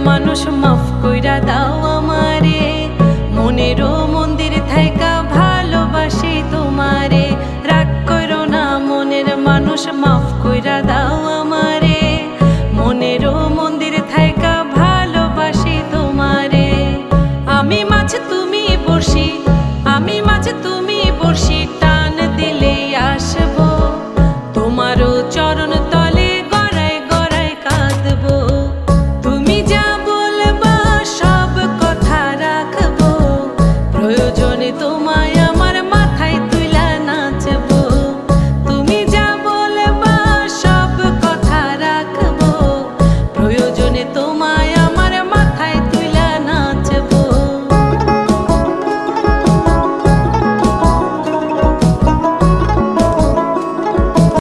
মানুষ মাফ কইরা দাও আমারে, মনেরও মন্দির থাইকা ভালোবাসি তোমারে। রাগ করো না মনের মানুষ, মাফ কইরা দাও আমারে, মনেরও মন্দির থাইকা ভালোবাসি তোমারে। আমি মাছ তুমি বড়শি, আমি মাছ তুমি